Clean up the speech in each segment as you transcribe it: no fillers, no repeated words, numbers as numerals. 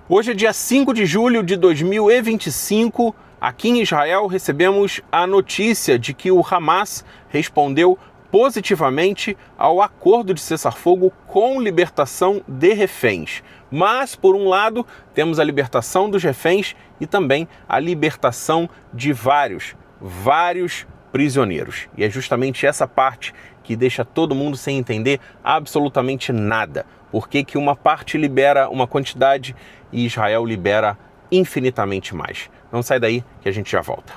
Hoje é dia 5 de julho de 2025. Aqui em Israel recebemos a notícia de que o Hamas respondeu positivamente ao acordo de cessar-fogo com libertação de reféns. Mas, por um lado, temos a libertação dos reféns e também a libertação de vários prisioneiros. E é justamente essa parte que deixa todo mundo sem entender absolutamente nada. Por que que uma parte libera uma quantidade e Israel libera infinitamente mais? Não sai daí que a gente já volta.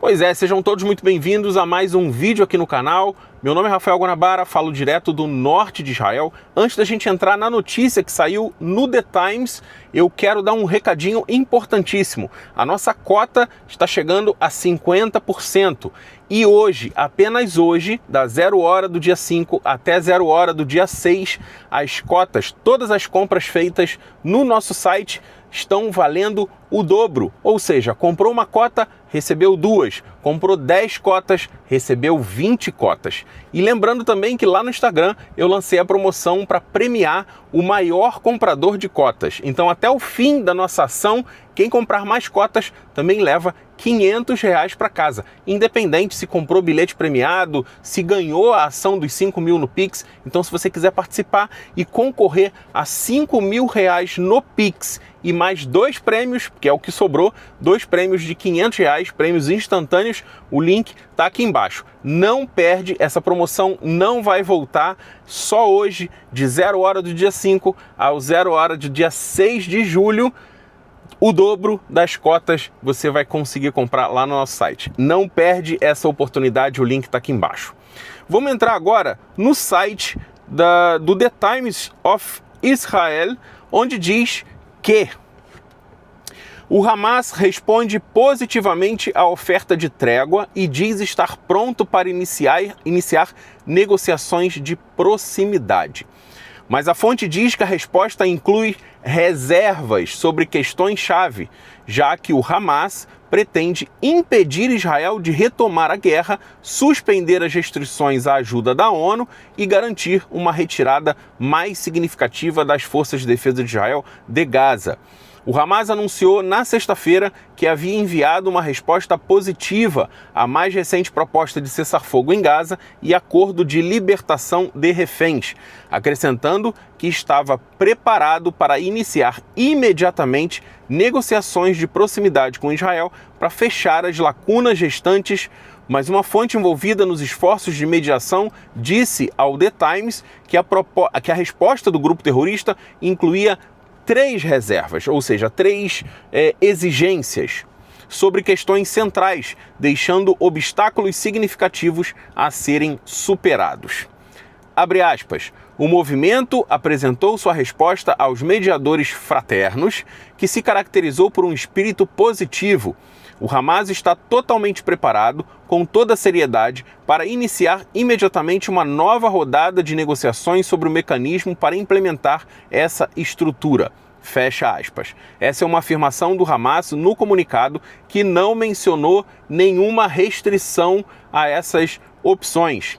Pois é, sejam todos muito bem-vindos a mais um vídeo aqui no canal. Meu nome é Rafael Guanabara, falo direto do norte de Israel. Antes da gente entrar na notícia que saiu no The Times, eu quero dar um recadinho importantíssimo. A nossa cota está chegando a 50%. E hoje, apenas hoje, da 0 hora do dia 5 até 0 hora do dia 6, as cotas, todas as compras feitas no nosso site estão valendo o dobro. Ou seja, comprou uma cota, recebeu 2. Comprou 10 cotas, recebeu 20 cotas. E lembrando também que lá no Instagram eu lancei a promoção para premiar o maior comprador de cotas. Então até o fim da nossa ação, quem comprar mais cotas também leva R$500 para casa. Independente se comprou bilhete premiado, se ganhou a ação dos 5 mil no Pix. Então se você quiser participar e concorrer a R$5.000 no Pix e mais 2 prêmios, que é o que sobrou, 2 prêmios de R$500, prêmios instantâneos, o link está aqui embaixo. Não perde, essa promoção não vai voltar, só hoje, de 0 hora do dia 5 ao 0 hora do dia 6 de julho, o dobro das cotas você vai conseguir comprar lá no nosso site. Não perde essa oportunidade, o link está aqui embaixo. Vamos entrar agora no site do The Times of Israel, onde diz que o Hamas responde positivamente à oferta de trégua e diz estar pronto para iniciar negociações de proximidade. Mas a fonte diz que a resposta inclui reservas sobre questões-chave, já que o Hamas pretende impedir Israel de retomar a guerra, suspender as restrições à ajuda da ONU e garantir uma retirada mais significativa das forças de defesa de Israel de Gaza. O Hamas anunciou na sexta-feira que havia enviado uma resposta positiva à mais recente proposta de cessar-fogo em Gaza e acordo de libertação de reféns, acrescentando que estava preparado para iniciar imediatamente negociações de proximidade com Israel para fechar as lacunas restantes. Mas uma fonte envolvida nos esforços de mediação disse ao The Times que a resposta do grupo terrorista incluía 3 reservas, ou seja, 3 exigências sobre questões centrais, deixando obstáculos significativos a serem superados. Abre aspas, o movimento apresentou sua resposta aos mediadores fraternos, que se caracterizou por um espírito positivo. O Hamas está totalmente preparado, com toda a seriedade, para iniciar imediatamente uma nova rodada de negociações sobre o mecanismo para implementar essa estrutura. Fecha aspas. Essa é uma afirmação do Hamas no comunicado que não mencionou nenhuma restrição a essas opções.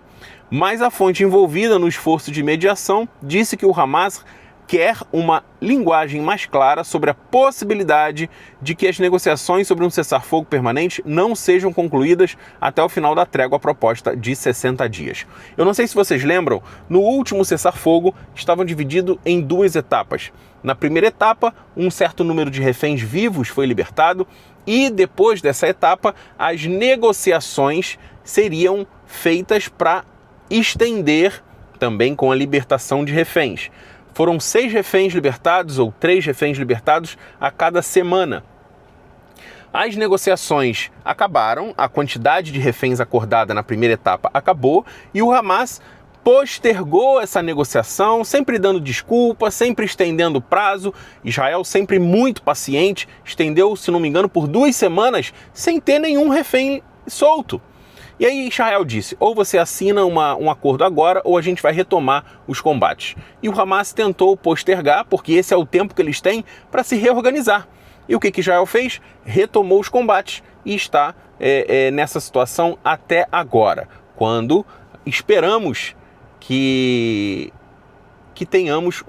Mas a fonte envolvida no esforço de mediação disse que o Hamas quer uma linguagem mais clara sobre a possibilidade de que as negociações sobre um cessar-fogo permanente não sejam concluídas até o final da trégua proposta de 60 dias. Eu não sei se vocês lembram, no último cessar-fogo estavam divididos em 2 etapas. Na primeira etapa, um certo número de reféns vivos foi libertado e depois dessa etapa, as negociações seriam feitas para estender também com a libertação de reféns. Foram 6 reféns libertados ou 3 reféns libertados a cada semana. As negociações acabaram, a quantidade de reféns acordada na primeira etapa acabou e o Hamas postergou essa negociação, sempre dando desculpa, sempre estendendo o prazo. Israel sempre muito paciente, estendeu, se não me engano, por 2 semanas sem ter nenhum refém solto. E aí Israel disse, ou você assina um acordo agora, ou a gente vai retomar os combates. E o Hamas tentou postergar, porque esse é o tempo que eles têm para se reorganizar. E o que Israel fez? Retomou os combates e está nessa situação até agora, quando esperamos que tenhamos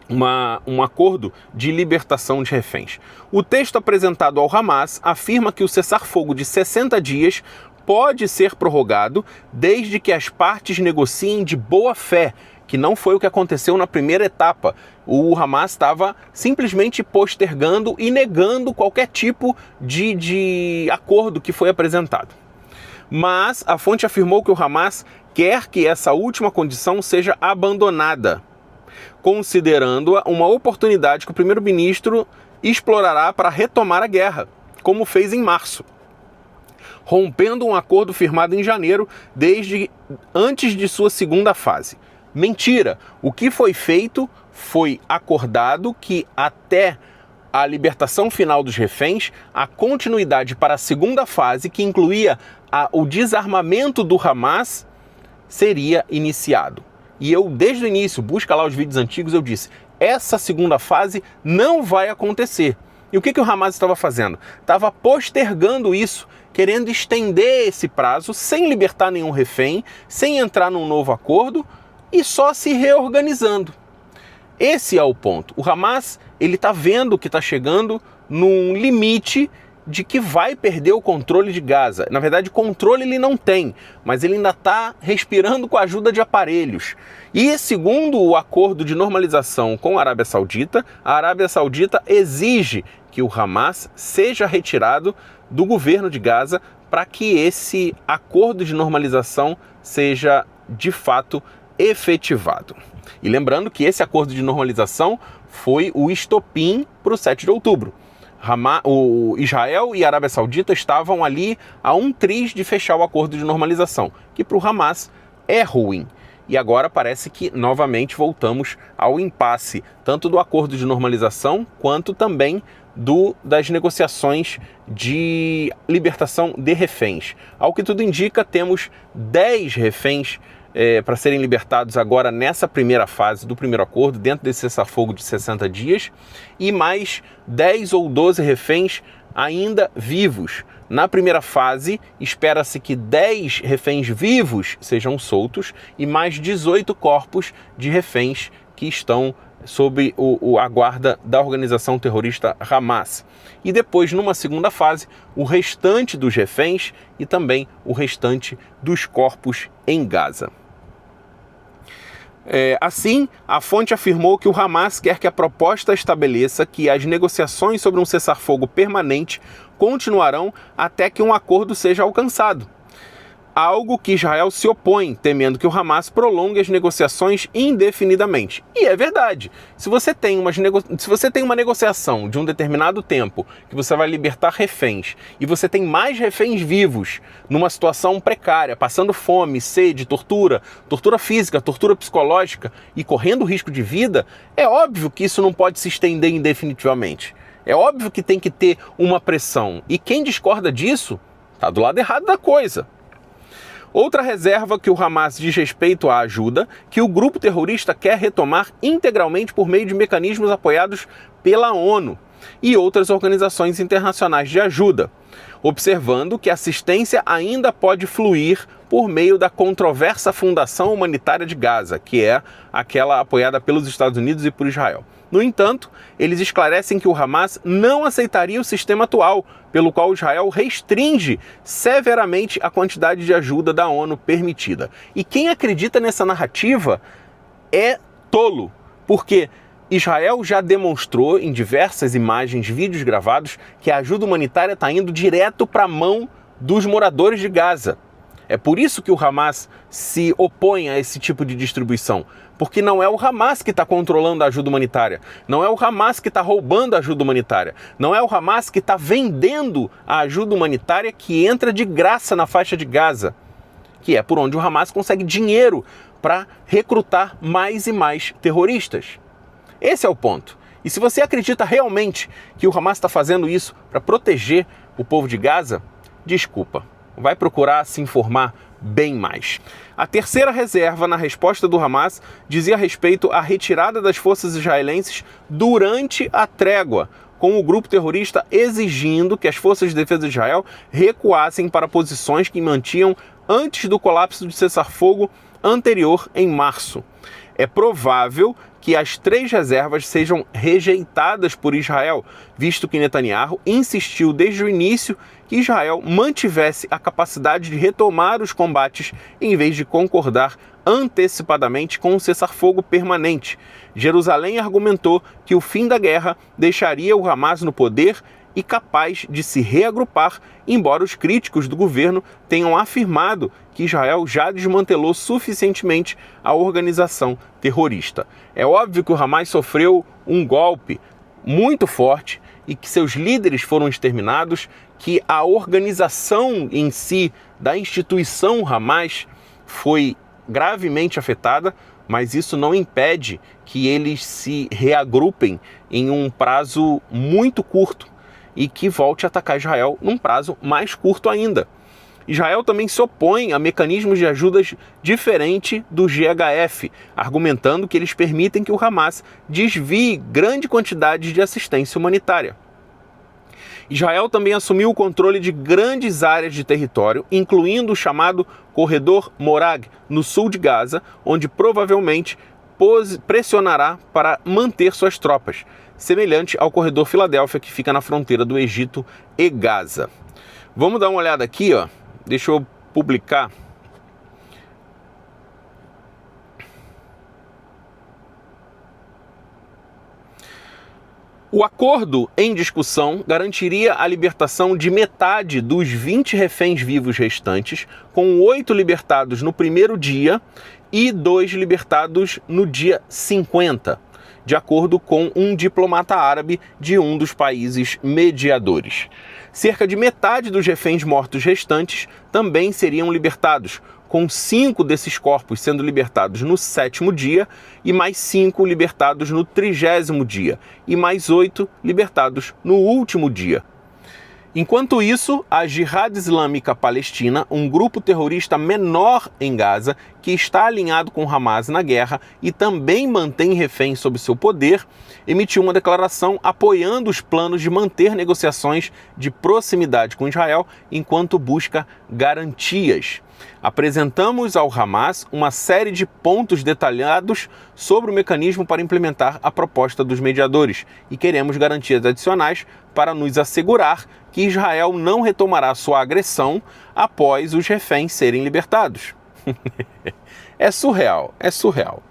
um acordo de libertação de reféns. O texto apresentado ao Hamas afirma que o cessar-fogo de 60 dias pode ser prorrogado desde que as partes negociem de boa fé, que não foi o que aconteceu na primeira etapa. O Hamas estava simplesmente postergando e negando qualquer tipo de acordo que foi apresentado. Mas a fonte afirmou que o Hamas quer que essa última condição seja abandonada, considerando-a uma oportunidade que o primeiro-ministro explorará para retomar a guerra, como fez em março, rompendo um acordo firmado em janeiro, desde antes de sua segunda fase. Mentira! O que foi feito foi acordado que até a libertação final dos reféns, a continuidade para a segunda fase, que incluía o desarmamento do Hamas, seria iniciado. E eu, desde o início, busca lá os vídeos antigos, eu disse, essa segunda fase não vai acontecer. E o que o Hamas estava fazendo? Estava postergando isso, querendo estender esse prazo, sem libertar nenhum refém, sem entrar num novo acordo e só se reorganizando. Esse é o ponto. O Hamas, ele está vendo que está chegando num limite de que vai perder o controle de Gaza. Na verdade, controle ele não tem, mas ele ainda está respirando com a ajuda de aparelhos. E segundo o acordo de normalização com a Arábia Saudita exige que o Hamas seja retirado do governo de Gaza para que esse acordo de normalização seja, de fato, efetivado. E lembrando que esse acordo de normalização foi o estopim para o 7 de outubro. O Israel e a Arábia Saudita estavam ali a um triz de fechar o acordo de normalização, que para o Hamas é ruim. E agora parece que novamente voltamos ao impasse, tanto do acordo de normalização quanto também das negociações de libertação de reféns. Ao que tudo indica, temos 10 reféns para serem libertados agora nessa primeira fase do primeiro acordo, dentro desse cessar-fogo de 60 dias, e mais 10 ou 12 reféns ainda vivos. Na primeira fase, espera-se que 10 reféns vivos sejam soltos e mais 18 corpos de reféns que estão sob a guarda da organização terrorista Hamas. E depois, numa segunda fase, o restante dos reféns e também o restante dos corpos em Gaza. Assim, a fonte afirmou que o Hamas quer que a proposta estabeleça que as negociações sobre um cessar-fogo permanente continuarão até que um acordo seja alcançado. Algo que Israel se opõe, temendo que o Hamas prolongue as negociações indefinidamente. E é verdade. Se você tem uma negociação de um determinado tempo, que você vai libertar reféns, e você tem mais reféns vivos, numa situação precária, passando fome, sede, tortura física, tortura psicológica, e correndo risco de vida, é óbvio que isso não pode se estender indefinitivamente. É óbvio que tem que ter uma pressão. E quem discorda disso, está do lado errado da coisa. Outra reserva que o Hamas diz respeito à ajuda, que o grupo terrorista quer retomar integralmente por meio de mecanismos apoiados pela ONU e outras organizações internacionais de ajuda, observando que a assistência ainda pode fluir por meio da controversa Fundação Humanitária de Gaza, que é aquela apoiada pelos Estados Unidos e por Israel. No entanto, eles esclarecem que o Hamas não aceitaria o sistema atual, pelo qual Israel restringe severamente a quantidade de ajuda da ONU permitida. E quem acredita nessa narrativa é tolo, porque Israel já demonstrou em diversas imagens, vídeos gravados, que a ajuda humanitária está indo direto para a mão dos moradores de Gaza. É por isso que o Hamas se opõe a esse tipo de distribuição, porque não é o Hamas que está controlando a ajuda humanitária, não é o Hamas que está roubando a ajuda humanitária, não é o Hamas que está vendendo a ajuda humanitária que entra de graça na faixa de Gaza, que é por onde o Hamas consegue dinheiro para recrutar mais e mais terroristas. Esse é o ponto. E se você acredita realmente que o Hamas está fazendo isso para proteger o povo de Gaza, desculpa. Vai procurar se informar bem mais. A terceira reserva na resposta do Hamas dizia respeito à retirada das forças israelenses durante a trégua, com o grupo terrorista exigindo que as forças de defesa de Israel recuassem para posições que mantinham antes do colapso de cessar-fogo anterior em março. É provável que as 3 reservas sejam rejeitadas por Israel, visto que Netanyahu insistiu desde o início que Israel mantivesse a capacidade de retomar os combates em vez de concordar antecipadamente com um cessar-fogo permanente. Jerusalém argumentou que o fim da guerra deixaria o Hamas no poder e capaz de se reagrupar, embora os críticos do governo tenham afirmado que Israel já desmantelou suficientemente a organização terrorista. É óbvio que o Hamas sofreu um golpe muito forte e que seus líderes foram exterminados, que a organização em si da instituição Hamas foi gravemente afetada, mas isso não impede que eles se reagrupem em um prazo muito curto e que volte a atacar Israel num prazo mais curto ainda. Israel também se opõe a mecanismos de ajudas diferente do GHF, argumentando que eles permitem que o Hamas desvie grande quantidade de assistência humanitária. Israel também assumiu o controle de grandes áreas de território, incluindo o chamado Corredor Morag, no sul de Gaza, onde provavelmente pressionará para manter suas tropas, semelhante ao Corredor Filadélfia, que fica na fronteira do Egito e Gaza. Vamos dar uma olhada aqui, ó. Deixa eu publicar. O acordo em discussão garantiria a libertação de metade dos 20 reféns vivos restantes, com 8 libertados no primeiro dia e 2 libertados no dia 50, de acordo com um diplomata árabe de um dos países mediadores. Cerca de metade dos reféns mortos restantes também seriam libertados, com 5 desses corpos sendo libertados no 7º dia e mais 5 libertados no 30º dia e mais 8 libertados no último dia. Enquanto isso, a Jihad Islâmica Palestina, um grupo terrorista menor em Gaza, que está alinhado com Hamas na guerra e também mantém reféns sob seu poder, emitiu uma declaração apoiando os planos de manter negociações de proximidade com Israel enquanto busca garantias. Apresentamos ao Hamas uma série de pontos detalhados sobre o mecanismo para implementar a proposta dos mediadores e queremos garantias adicionais para nos assegurar que Israel não retomará sua agressão após os reféns serem libertados. É surreal, é surreal.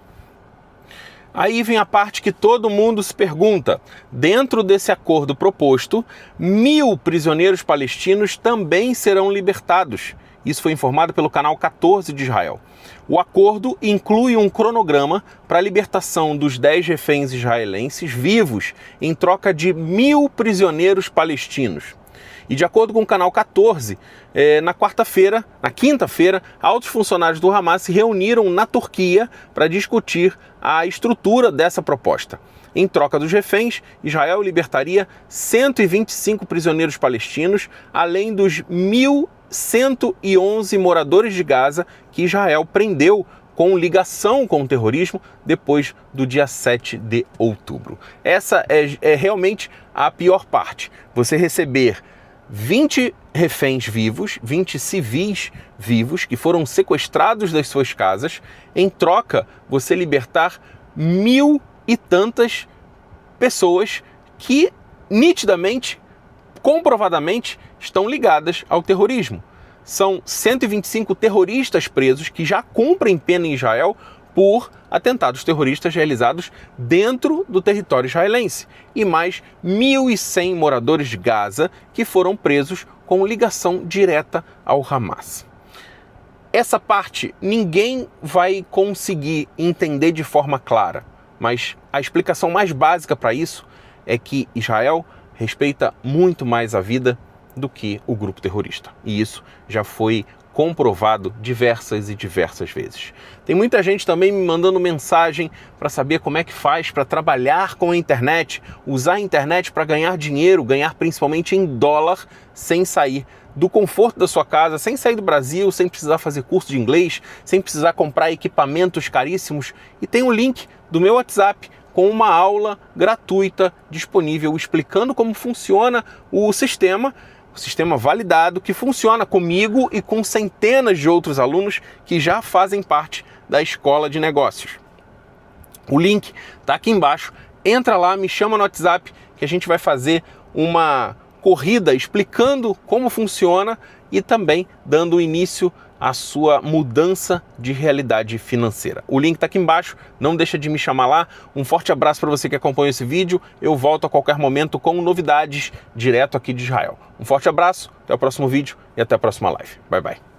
Aí vem a parte que todo mundo se pergunta. Dentro desse acordo proposto, 1.000 prisioneiros palestinos também serão libertados. Isso foi informado pelo canal 14 de Israel. O acordo inclui um cronograma para a libertação dos 10 reféns israelenses vivos em troca de 1.000 prisioneiros palestinos. E de acordo com o canal 14, na quinta-feira, altos funcionários do Hamas se reuniram na Turquia para discutir a estrutura dessa proposta. Em troca dos reféns, Israel libertaria 125 prisioneiros palestinos, além dos 1.111 moradores de Gaza que Israel prendeu com ligação com o terrorismo depois do dia 7 de outubro. Essa é realmente a pior parte. Você receber 20 reféns vivos, 20 civis vivos que foram sequestrados das suas casas, em troca você libertar 1.000 e tantas pessoas que nitidamente, comprovadamente, estão ligadas ao terrorismo. São 125 terroristas presos que já cumprem pena em Israel por atentados terroristas realizados dentro do território israelense e mais 1.100 moradores de Gaza que foram presos com ligação direta ao Hamas. Essa parte ninguém vai conseguir entender de forma clara, mas a explicação mais básica para isso é que Israel respeita muito mais a vida do que o grupo terrorista. E isso já foi comprovado diversas e diversas vezes. Tem muita gente também me mandando mensagem para saber como é que faz para trabalhar com a internet, usar a internet para ganhar dinheiro, ganhar principalmente em dólar, sem sair do conforto da sua casa, sem sair do Brasil, sem precisar fazer curso de inglês, sem precisar comprar equipamentos caríssimos. E tem um link do meu WhatsApp com uma aula gratuita disponível explicando como funciona o sistema validado, que funciona comigo e com centenas de outros alunos que já fazem parte da Escola de Negócios. O link está aqui embaixo, entra lá, me chama no WhatsApp que a gente vai fazer uma corrida explicando como funciona e também dando início à sua mudança de realidade financeira. O link está aqui embaixo, não deixa de me chamar lá. Um forte abraço para você que acompanhou esse vídeo. Eu volto a qualquer momento com novidades direto aqui de Israel. Um forte abraço, até o próximo vídeo e até a próxima live. Bye, bye.